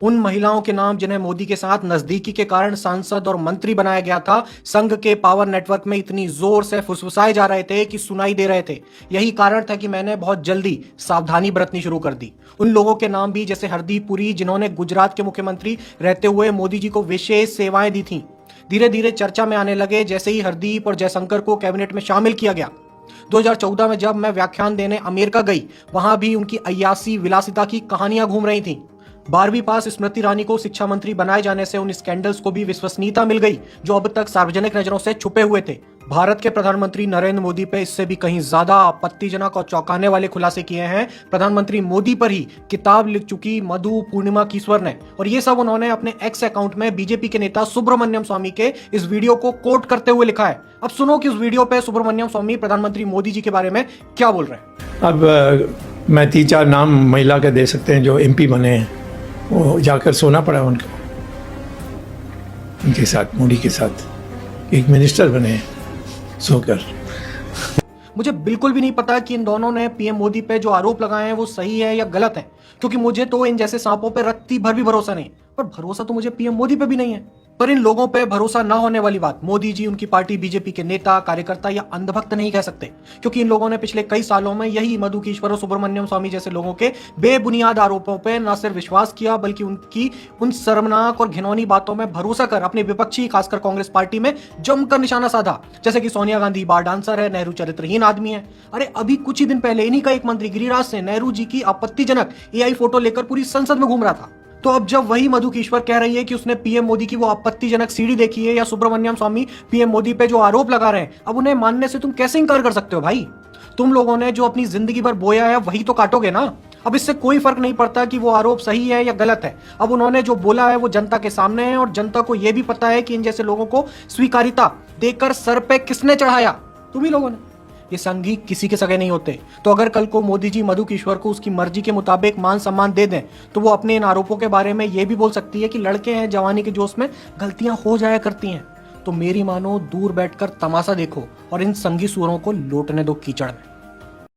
उन महिलाओं के नाम जिन्हें मोदी के साथ नजदीकी के कारण सांसद और मंत्री बनाया गया था, संघ के पावर नेटवर्क में इतनी जोर से फुसफुसाए जा रहे थे कि सुनाई दे रहे थे। यही कारण था कि मैंने बहुत जल्दी सावधानी बरतनी शुरू कर दी। उन लोगों के नाम भी, जैसे हरदीप पुरी, जिन्होंने गुजरात के मुख्यमंत्री रहते हुए मोदी जी को विशेष सेवाएं दी थी, धीरे धीरे चर्चा में आने लगे जैसे ही हरदीप और जयशंकर को कैबिनेट में शामिल किया गया। 2014 में जब मैं व्याख्यान देने अमेरिका गई, वहां भी उनकी अय्यासी विलासिता की कहानियां घूम रही थी। 12वीं पास स्मृति ईरानी को शिक्षा मंत्री बनाए जाने से उन स्कैंडल्स को भी विश्वसनीयता मिल गई जो अब तक सार्वजनिक नजरों से छुपे हुए थे। भारत के प्रधानमंत्री नरेंद्र मोदी पे इससे भी कहीं ज्यादा आपत्तिजनक और चौंकाने वाले खुलासे किए हैं प्रधानमंत्री मोदी पर ही किताब लिख चुकी मधु पूर्णिमा कीश्वर ने, और ये सब उन्होंने अपने एक्स अकाउंट में बीजेपी के नेता सुब्रमण्यम स्वामी के इस वीडियो को कोट करते हुए लिखा है। अब सुनो कि उस वीडियो पे सुब्रमण्यम स्वामी प्रधानमंत्री मोदी जी के बारे में क्या बोल रहे हैं। अब मैं 3-4 नाम महिला के दे सकते हैं जो एमपी बने हैं, वो जाकर सोना पड़ा उनको, उनके साथ, मोदी के साथ एक मिनिस्टर बने हैं सोकर। मुझे बिल्कुल भी नहीं पता कि इन दोनों ने पीएम मोदी पे जो आरोप लगाए हैं वो सही है या गलत है, क्योंकि मुझे तो इन जैसे सांपों पे रत्ती भर भी भरोसा नहीं। पर भरोसा तो मुझे पीएम मोदी पे भी नहीं है। पर इन लोगों पे भरोसा ना होने वाली बात मोदी जी, उनकी पार्टी बीजेपी के नेता, कार्यकर्ता या अंधभक्त नहीं कह सकते, क्योंकि इन लोगों ने पिछले कई सालों में यही मधु कीश्वर और सुब्रमण्यम स्वामी जैसे लोगों के बेबुनियाद आरोपों पे न सिर्फ विश्वास किया, बल्कि उनकी उन शर्मनाक और घिनौनी बातों में भरोसा कर अपने विपक्षी, खासकर कांग्रेस पार्टी में जमकर निशाना साधा। जैसे कि सोनिया गांधी बार डांसर है, नेहरू चरित्रहीन आदमी है। अरे अभी कुछ ही दिन पहले इन्हीं का एक मंत्री गिरिराज सिंह नेहरू जी की आपत्तिजनक एआई फोटो लेकर पूरी संसद में घूम रहा था। तो अब जब वही मधु कीश्वर कह रही है कि उसने पीएम मोदी की वो आपत्तिजनक सीडी देखी है, या सुब्रमण्यम स्वामी पीएम मोदी पे जो आरोप लगा रहे हैं, अब उन्हें मानने से तुम कैसे इंकार कर सकते हो भाई? तुम लोगों ने जो अपनी जिंदगी भर बोया है वही तो काटोगे ना। अब इससे कोई फर्क नहीं पड़ता कि वो आरोप सही है या गलत है। अब उन्होंने जो बोला है वो जनता के सामने है, और जनता को यह भी पता है कि इन जैसे लोगों को स्वीकारिता देकर सर पे किसने चढ़ाया? तुम ही लोगों ने। ये संघी किसी के सगे नहीं होते। तो अगर कल को मोदी जी मधु कीश्वर को उसकी मर्जी के मुताबिक मान सम्मान दे दें, तो वो अपने इन आरोपों के बारे में ये भी बोल सकती है कि लड़के हैं, जवानी के जोश में गलतियां हो जाया करती हैं। तो मेरी मानो दूर बैठकर तमाशा देखो और इन संघी सूरों को लौटने दो कीचड़ में।